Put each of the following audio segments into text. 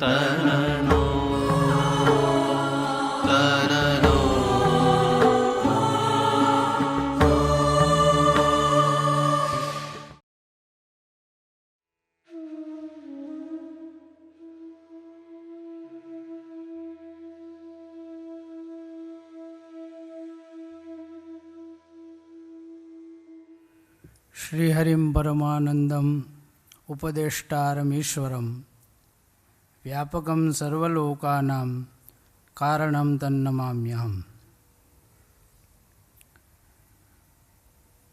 तरनो तरनो। श्रीहरिं परमानंदम उपदेष्टारमीश्वरं व्यापकं सर्वलोकानां कारणं तन्नमाम्यहम्।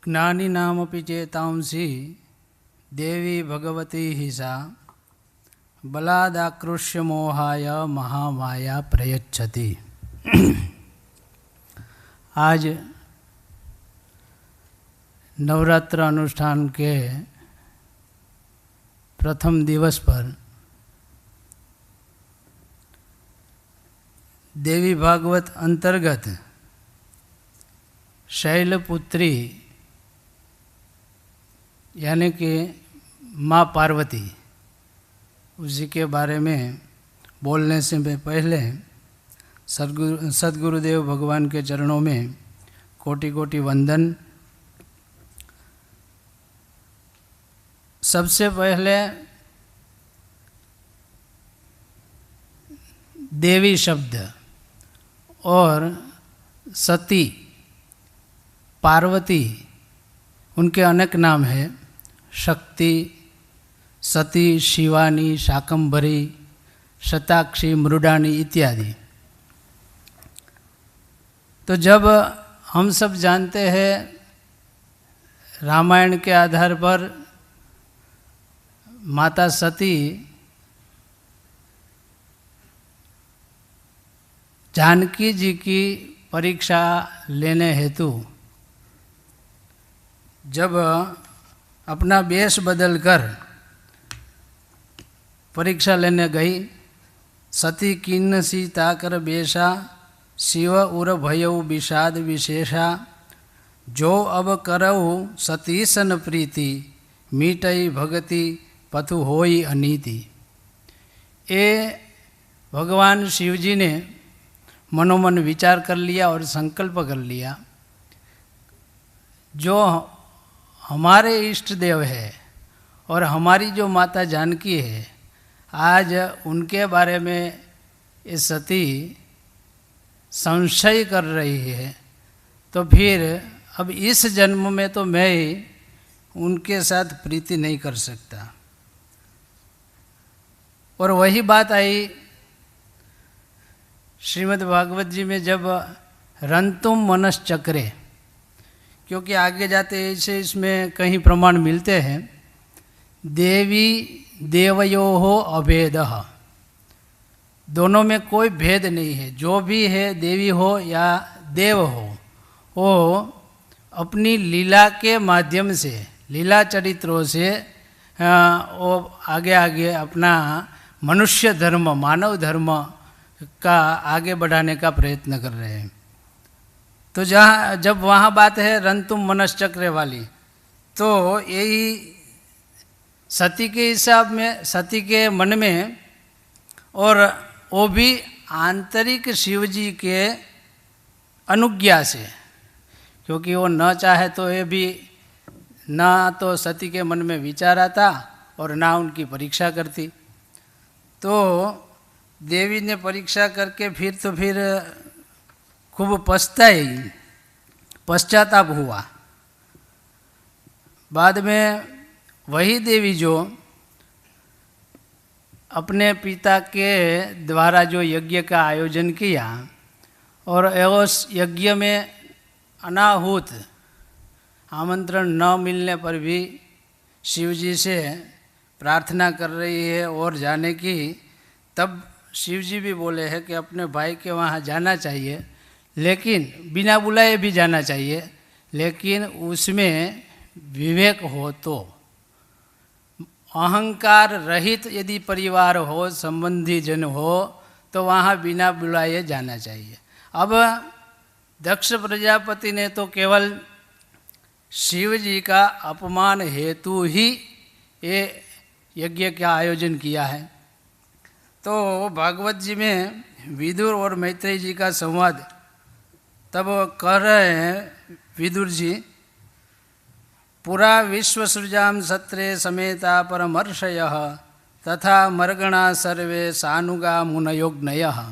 ज्ञानिनामपि चेतांसि देवी भगवती हि सा बलादाकृष्य मोहाय महामाया प्रयच्छति। आज नवरात्र अनुष्ठान के प्रथम दिवस पर देवी भागवत अंतर्गत शैलपुत्री यानी कि माँ पार्वती, उसी के बारे में बोलने से पहले सद्गुरुदेव भगवान के चरणों में कोटि कोटि वंदन। सबसे पहले देवी शब्द और सती पार्वती, उनके अनेक नाम हैं, शक्ति, सती, शिवानी, शाकंभरी, शताक्षी, मृडानी इत्यादि। तो जब हम सब जानते हैं रामायण के आधार पर माता सती जानकी जी की परीक्षा लेने हेतु जब अपना वेश बदलकर परीक्षा लेने गई, सती किन्न सीता कर बेशा शिव उर भयउ विषाद विशेषा जो अब करऊ सती सन प्रीति मीटई भगति पथु होई अनीति। ये भगवान शिव जी ने मनोमन विचार कर लिया और संकल्प कर लिया, जो हमारे इष्ट देव है और हमारी जो माता जानकी है, आज उनके बारे में ये सती संशय कर रही है, तो फिर अब इस जन्म में तो मैं उनके साथ प्रीति नहीं कर सकता। और वही बात आई श्रीमद् भागवत जी में, जब रंतुम मनश्चक्रे, क्योंकि आगे जाते ऐसे इसमें कहीं प्रमाण मिलते हैं, देवी देवयोः अभेदः, दोनों में कोई भेद नहीं है। जो भी है, देवी हो या देव हो, वो अपनी लीला के माध्यम से, लीला चरित्रों से वो आगे आगे अपना मनुष्य धर्म, मानव धर्म का आगे बढ़ाने का प्रयत्न कर रहे हैं। तो जब वहाँ बात है रंतुम मनश्चक्र वाली, तो यही सती के हिसाब में, सती के मन में, और वो भी आंतरिक शिव जी के अनुज्ञा से, क्योंकि वो न चाहे तो ये भी ना तो सती के मन में विचार आता और ना उनकी परीक्षा करती। तो देवी ने परीक्षा करके फिर खूब पश्चाताप हुआ। बाद में वही देवी जो अपने पिता के द्वारा जो यज्ञ का आयोजन किया और उस यज्ञ में अनाहूत आमंत्रण न मिलने पर भी शिव जी से प्रार्थना कर रही है और जाने की, तब शिव जी भी बोले हैं कि अपने भाई के वहाँ जाना चाहिए, लेकिन बिना बुलाए भी जाना चाहिए, लेकिन उसमें विवेक हो, तो अहंकार रहित यदि परिवार हो, संबंधी जन हो, तो वहाँ बिना बुलाए जाना चाहिए। अब दक्ष प्रजापति ने तो केवल शिव जी का अपमान हेतु ही ये यज्ञ का आयोजन किया है। तो भागवत जी में विदुर और मैत्रेय जी का संवाद तब कह रहे हैं विदुर जी, पुरा विश्व सृजाम सत्रे समेता परमर्षयः तथा मर्गणा सर्वे सानुगा मुनयोग्नयः।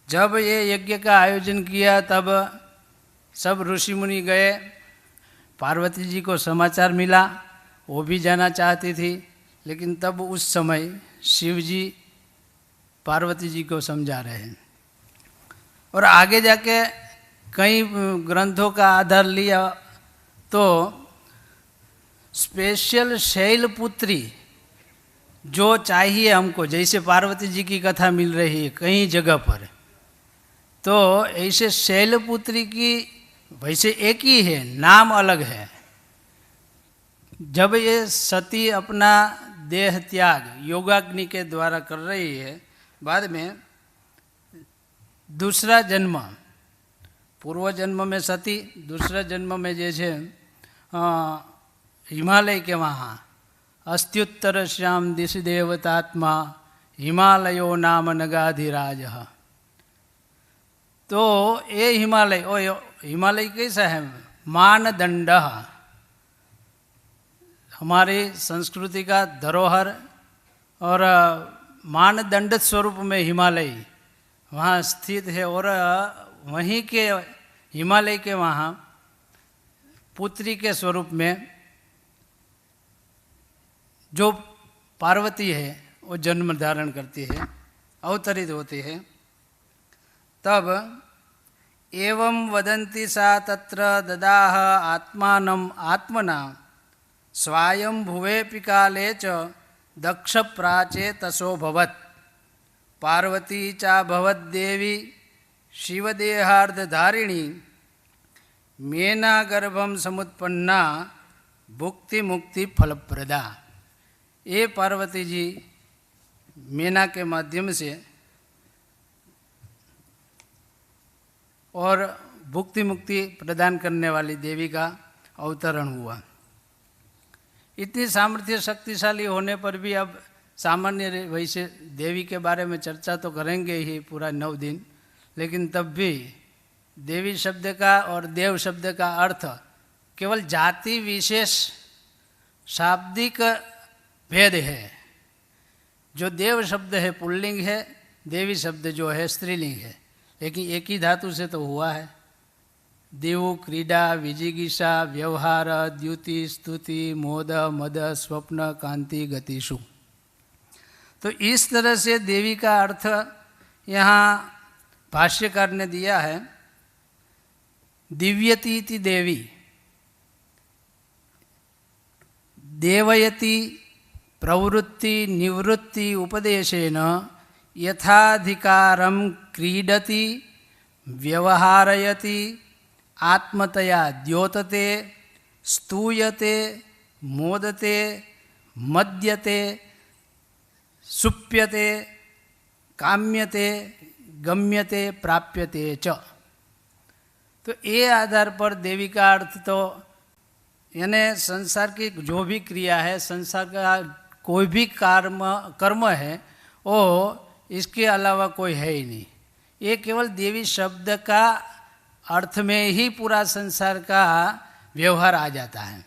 जब ये यज्ञ का आयोजन किया तब सब ऋषि मुनि गए, पार्वती जी को समाचार मिला, वो भी जाना चाहती थी, लेकिन तब उस समय शिव जी पार्वती जी को समझा रहे हैं। और आगे जाके कई ग्रंथों का आधार लिया तो स्पेशल शैलपुत्री जो चाहिए हमको, जैसे पार्वती जी की कथा मिल रही है कई जगह पर, तो ऐसे शैलपुत्री की वैसे एक ही है, नाम अलग है। जब ये सती अपना देह त्याग योगाग्नि के द्वारा कर रही है, बाद में दूसरा जन्म, पूर्व जन्म में सती, दूसरा जन्म में जैसे हिमालय के वहाँ अस्त्युत्तर श्याम दिशि देवतात्मा हिमालयो नाम नगाधिराज। तो ये हिमालय, ओ हिमालय कैसा है, मानदंड, हमारी संस्कृति का धरोहर और मानदंड स्वरूप में हिमालय वहाँ स्थित है। और वहीं के हिमालय के वहाँ पुत्री के स्वरूप में जो पार्वती है वो जन्म धारण करती है, अवतरित होती है। तब एवं वदन्ति सा तत्र ददाह आत्मानं आत्मना स्वायंभुवेऽपि काले च दक्ष प्राचे तसोऽभवत्। पार्वती चा भवद्देवी शिवदेहार्धधारिणी मेना गर्भम समुत्पन्ना भुक्ति मुक्ति फलप्रदा। ये पार्वती जी मेना के माध्यम से और भुक्ति मुक्ति प्रदान करने वाली देवी का अवतरण हुआ। इतनी सामर्थ्य शक्तिशाली होने पर भी अब सामान्य वैसे देवी के बारे में चर्चा तो करेंगे ही पूरा 9 दिन, लेकिन तब भी देवी शब्द का और देव शब्द का अर्थ केवल जाति विशेष शाब्दिक भेद है। जो देव शब्द है पुल्लिंग है, देवी शब्द जो है स्त्रीलिंग है, लेकिन एक ही धातु से तो हुआ है। देवो क्रीडा विजिगीषा व्यवहार द्युति स्तुति मोद मद स्वप्न कांति गतिषु। तो इस तरह से देवी का अर्थ यहाँ भाष्यकार ने दिया है। दिव्यतीति देवी, देवयति प्रवृत्ति निवृत्ति उपदेशेन यथाधिकारं क्रीडति व्यवहारयति आत्मतया द्योतते स्तूयते मोदते मद्यते सुप्यते काम्यते गम्यते प्राप्यते च। तो ये आधार पर देवी का अर्थ तो यानी संसार की जो भी क्रिया है, संसार का कोई भी कर्म है, वो इसके अलावा कोई है ही नहीं। ये केवल देवी शब्द का अर्थ में ही पूरा संसार का व्यवहार आ जाता है।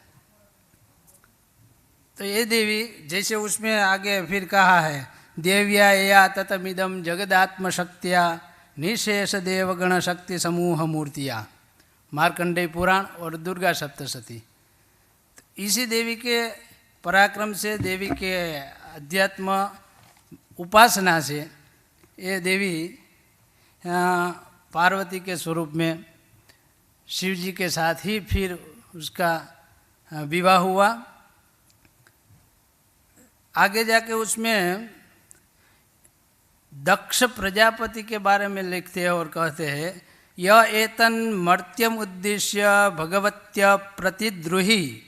तो ये देवी जैसे उसमें आगे फिर कहा है, देव्या या ततमिदम जगदात्म शक्तिया निशेष देवगण शक्ति समूह मूर्तिया, मार्कंडेय पुराण और दुर्गा सप्तशती। तो इसी देवी के पराक्रम से, देवी के अध्यात्म उपासना से ये देवी पार्वती के स्वरूप में शिव जी के साथ ही फिर उसका विवाह हुआ। आगे जाके उसमें दक्ष प्रजापति के बारे में लिखते हैं और कहते हैं, यह एतन मर्त्यम उद्देश्य भगवत्य प्रतिद्रुहि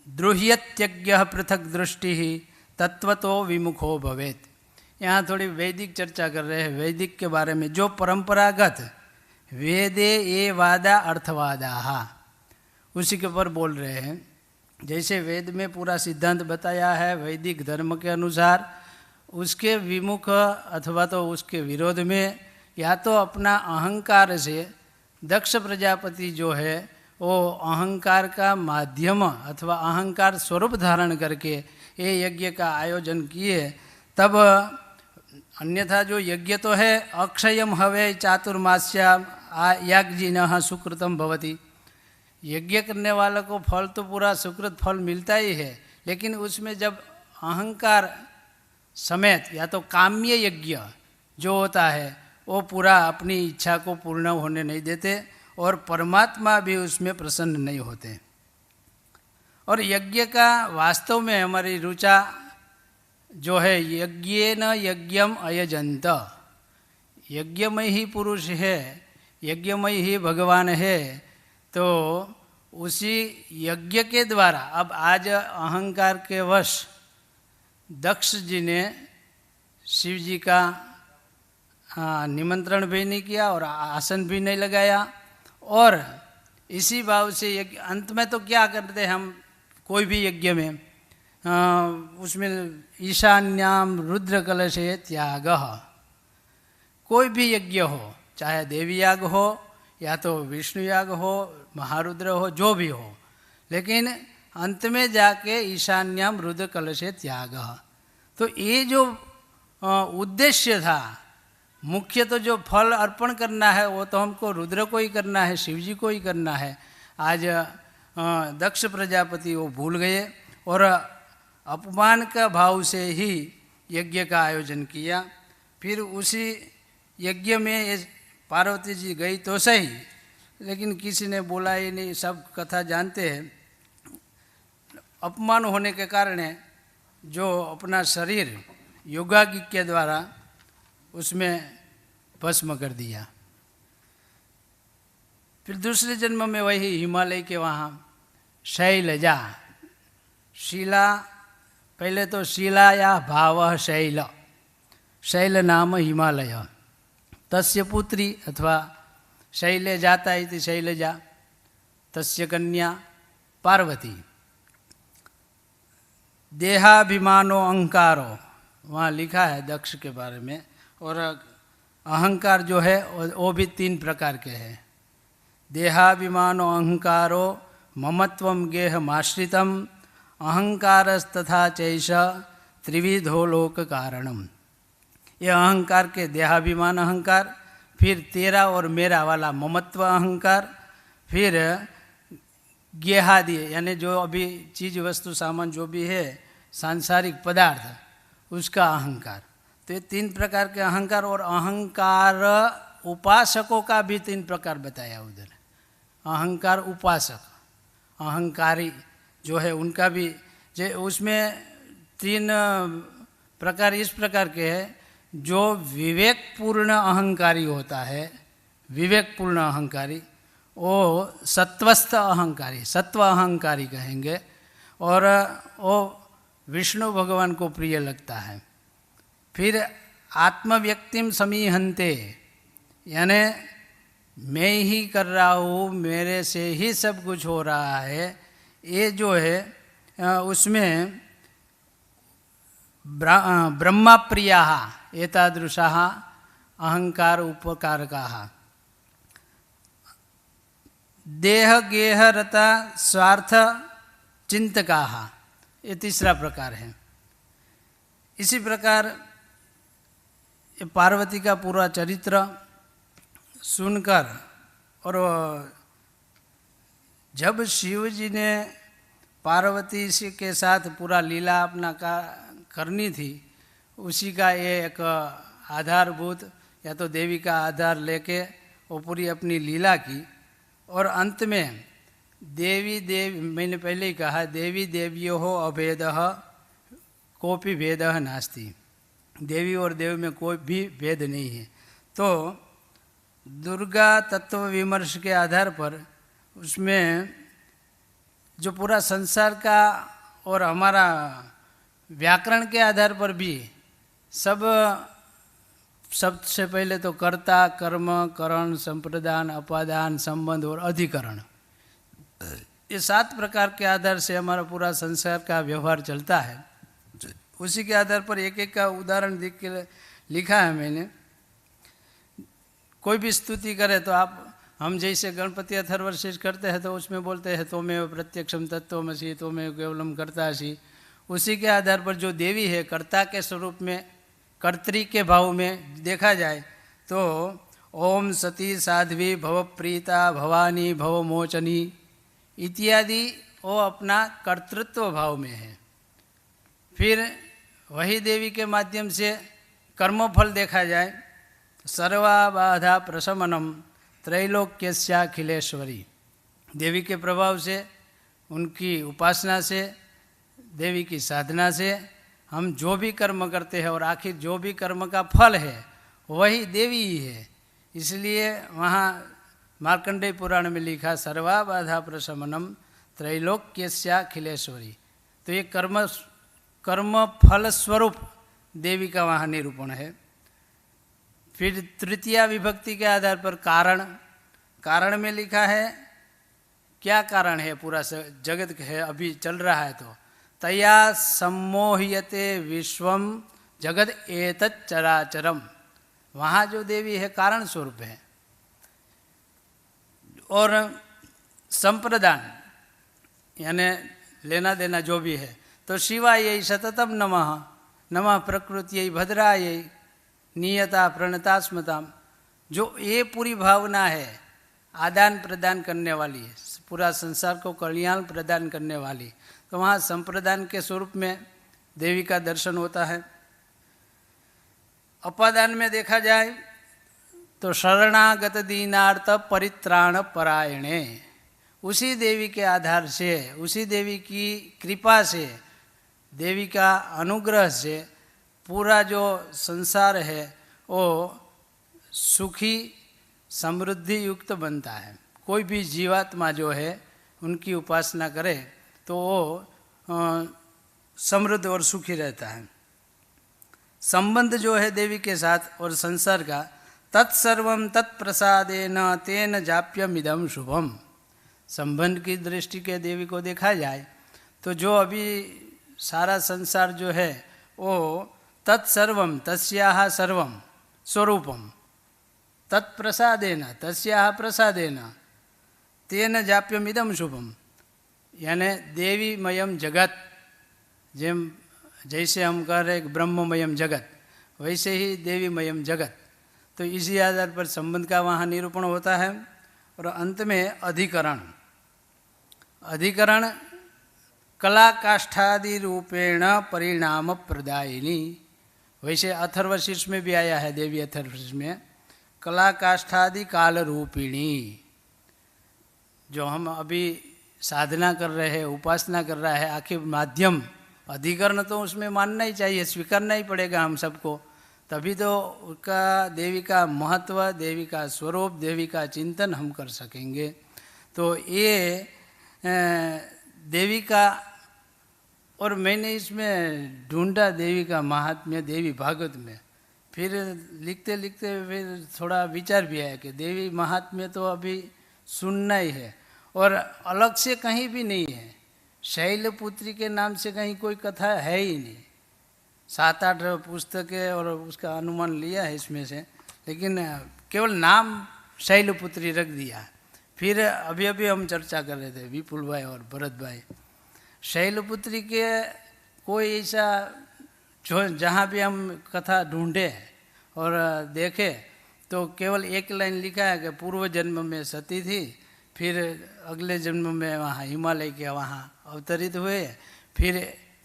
द्रुह्यत्यज्ञ पृथक दृष्टि तत्वतो विमुखो भवेत। यहाँ थोड़ी वैदिक चर्चा कर रहे हैं, वैदिक के बारे में, जो परंपरागत वेदे ये वादा अर्थवादा उसी के ऊपर बोल रहे हैं। जैसे वेद में पूरा सिद्धांत बताया है वैदिक धर्म के अनुसार, उसके विमुख अथवा तो उसके विरोध में या तो अपना अहंकार से दक्ष प्रजापति जो है वो अहंकार का माध्यम अथवा अहंकार स्वरूप धारण करके ये यज्ञ का आयोजन किए। तब अन्यथा जो यज्ञ तो है अक्षयम हवे चातुर्मास्याम याज्ञिनः सुकृतम भवति, यज्ञ करने वालों को फल तो पूरा सुकृत फल मिलता ही है, लेकिन उसमें जब अहंकार समेत या तो काम्य यज्ञ जो होता है वो पूरा अपनी इच्छा को पूर्ण होने नहीं देते और परमात्मा भी उसमें प्रसन्न नहीं होते। और यज्ञ का वास्तव में हमारी रुचा जो है यज्ञेन यज्ञम अयजंत, यज्ञमय ही पुरुष है, यज्ञमय ही भगवान है। तो उसी यज्ञ के द्वारा अब आज अहंकार के वश दक्ष जी ने शिव जी का निमंत्रण भी नहीं किया और आसन भी नहीं लगाया। और इसी भाव से यज्ञ अंत में तो क्या करते हैं हम कोई भी यज्ञ में उसमें ईशान्याम रुद्र कलशे त्याग, कोई भी यज्ञ हो चाहे देवी याग हो या तो विष्णु याग हो महारुद्र हो जो भी हो, लेकिन अंत में जाके ईशान्याम रुद्र कलशे त्याग। तो ये जो उद्देश्य था, मुख्य तो जो फल अर्पण करना है वो तो हमको रुद्र को ही करना है, शिव जी को ही करना है। आज दक्ष प्रजापति वो भूल गए और अपमान का भाव से ही यज्ञ का आयोजन किया। फिर उसी यज्ञ में पार्वती जी गई तो सही, लेकिन किसी ने बोला ही नहीं, सब कथा जानते हैं। अपमान होने के कारण जो अपना शरीर योगाग्नि के द्वारा उसमें भस्म कर दिया। फिर दूसरे जन्म में वही हिमालय के वहाँ शैलजा, शिला, पहले तो शिला या भाव शैल, शैल नाम हिमालय, तस्य पुत्री अथवा शैले जाता इति शैलजा, तस्य कन्या पार्वती। देहाभिमानो अहंकारो वहाँ लिखा है दक्ष के बारे में। और अहंकार जो है वो भी 3 प्रकार के हैं। देहाभिमानो अहंकारो ममत्वम गेहमाश्रितम अहंकारस्तथा चैष त्रिविधो लोक कारणम। ये अहंकार के देहाभिमान अहंकार, फिर तेरा और मेरा वाला ममत्व अहंकार, फिर गेहादि यानी जो अभी चीज़ वस्तु सामान जो भी है सांसारिक पदार्थ उसका अहंकार। तो ये 3 प्रकार के अहंकार। और अहंकार उपासकों का भी 3 प्रकार बताया उधर। अहंकार उपासक, अहंकारी जो है उनका भी जो उसमें 3 प्रकार इस प्रकार के हैं। जो विवेकपूर्ण अहंकारी होता है, विवेकपूर्ण अहंकारी, वो सत्वस्थ अहंकारी, सत्व अहंकारी कहेंगे, और वो विष्णु भगवान को प्रिय लगता है। फिर आत्मव्यक्तिम समीहन्ते, यानी मैं ही कर रहा हूँ, मेरे से ही सब कुछ हो रहा है, ये जो है उसमें ब्रह्मा प्रिया एतादृशा अहंकार उपकारका। देह गेह रता स्वार्थ चिंतका, ये 3रा प्रकार है। इसी प्रकार ये पार्वती का पूरा चरित्र सुनकर, और जब शिव जी ने पार्वती जी के साथ पूरा लीला अपना करनी थी, उसी का ये एक आधारभूत या तो देवी का आधार लेके वो पूरी अपनी लीला की। और अंत में देवी मैंने पहले ही कहा, देवी देवियों हो अभेदः कोपि भेदः नास्ति, देवी और देव में कोई भी भेद नहीं है। तो दुर्गा तत्व विमर्श के आधार पर उसमें जो पूरा संसार का और हमारा व्याकरण के आधार पर भी सबसे पहले तो कर्ता, कर्म, करण, संप्रदान, अपादान, संबंध और अधिकरण, ये 7 प्रकार के आधार से हमारा पूरा संसार का व्यवहार चलता है। उसी के आधार पर एक एक का उदाहरण देख के लिखा है मैंने। कोई भी स्तुति करे तो आप, हम जैसे गणपति अथर्वशीष करते हैं तो उसमें बोलते हैं त्वमेव प्रत्यक्षम तत्त्वमसि त्वमेव केवलम कर्तासि। उसी के आधार पर जो देवी है कर्ता के स्वरूप में, कर्त्री के भाव में देखा जाए तो ओम सती साध्वी भव प्रीता भवानी भव मोचनी इत्यादि वो अपना कर्तृत्व भाव में है। फिर वही देवी के माध्यम से कर्मफल देखा जाए, सर्वा बाधा प्रशमनम त्रैलोक्यस्याखिलेश्वरी। देवी के प्रभाव से, उनकी उपासना से, देवी की साधना से हम जो भी कर्म करते हैं और आखिर जो भी कर्म का फल है वही देवी ही है। इसलिए वहाँ मार्कंडेय पुराण में लिखा सर्वा बाधा प्रशमनम त्रैलोक्यस्याखिलेश्वरी। तो ये कर्म फल स्वरूप देवी का वहाँ निरूपण है। फिर तृतीया विभक्ति के आधार पर कारण में लिखा है क्या कारण है, पूरा जगत है अभी चल रहा है, तो तया सम्मोह्यते विश्वम जगत एतत् चराचरम। वहाँ जो देवी है कारण स्वरूप है। और संप्रदान यानी लेना देना जो भी है, तो शिवायै सततम नमः, नमः प्रकृत्यै भद्रायै नियता प्रणता स्मताम। जो ये पूरी भावना है आदान प्रदान करने वाली है, पूरा संसार को कल्याण प्रदान करने वाली, तो वहाँ संप्रदान के स्वरूप में देवी का दर्शन होता है। अपादान में देखा जाए तो शरणागत दीनार्थ परित्राण परायणे, उसी देवी के आधार से, उसी देवी की कृपा से, देवी का अनुग्रह से पूरा जो संसार है वो सुखी समृद्धि युक्त बनता है। कोई भी जीवात्मा जो है उनकी उपासना करे तो वो समृद्ध और सुखी रहता है। संबंध जो है देवी के साथ और संसार का, तत्सर्वम तत्प्रसादेन तेन जाप्यमिदं शुभम। संबंध की दृष्टि के देवी को देखा जाए तो जो अभी सारा संसार जो है वो तत्सर्वम तस्याः सर्वम स्वरूपम तत्प्रसादेन तस्याः प्रसादेन तेन जाप्यमिदं शुभम, यानी देवीमयम जगत। जैसे हम कह रहे ब्रह्ममयम जगत, वैसे ही देवीमयम जगत। तो इसी आधार पर संबंध का वहाँ निरूपण होता है। और अंत में अधिकरण कला काष्ठादि रूपेण परिणाम प्रदायिनी। वैसे अथर्वशीष में भी आया है, देवी अथर्वशीष में कला काष्ठादि काल रूपिणी। जो हम अभी साधना कर रहे हैं, उपासना कर रहा है, आखिर माध्यम अधिकरण तो उसमें मानना ही चाहिए, स्वीकारना ही पड़ेगा हम सबको, तभी तो उसका देवी का महत्व, देवी का स्वरूप, देवी का चिंतन हम कर सकेंगे। तो ये देवी का, और मैंने इसमें ढूंढा देवी का महात्म्य देवी भागवत में, फिर लिखते लिखते फिर थोड़ा विचार भी आया कि देवी महात्म्य तो अभी सुनना ही है और अलग से कहीं भी नहीं है। शैलपुत्री के नाम से कहीं कोई कथा है ही नहीं। 7-8 पुस्तकें और उसका अनुमान लिया है इसमें से, लेकिन केवल नाम शैलपुत्री रख दिया। फिर अभी अभी हम चर्चा कर रहे थे विपुल भाई और भरत भाई, शैलपुत्री के कोई ऐसा जो जहाँ भी हम कथा ढूंढे और देखे तो केवल एक लाइन लिखा है कि पूर्व जन्म में सती थी, फिर अगले जन्म में वहाँ हिमालय के वहाँ अवतरित हुए, फिर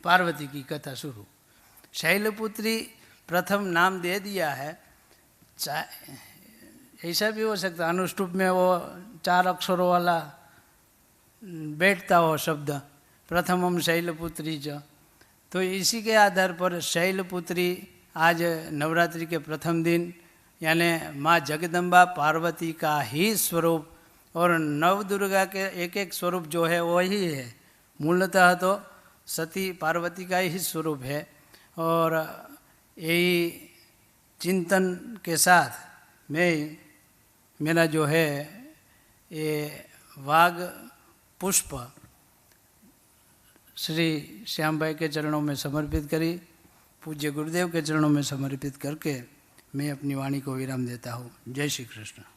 पार्वती की कथा शुरू। शैलपुत्री प्रथम नाम दे दिया है, ऐसा भी हो सकता अनुष्टुप में वो 4 अक्षरों वाला बैठता हो शब्द, प्रथमम शैलपुत्री च। तो इसी के आधार पर शैलपुत्री आज नवरात्रि के प्रथम दिन यानी माँ जगदम्बा पार्वती का ही स्वरूप, और नवदुर्गा के एक एक स्वरूप जो है वही है। मूलतः तो सती पार्वती का ही स्वरूप है। और यही चिंतन के साथ मेरा जो है ये वाग पुष्प श्री श्याम भाई के चरणों में समर्पित करी। पूज्य गुरुदेव के चरणों में समर्पित करके मैं अपनी वाणी को विराम देता हूँ। जय श्री कृष्ण।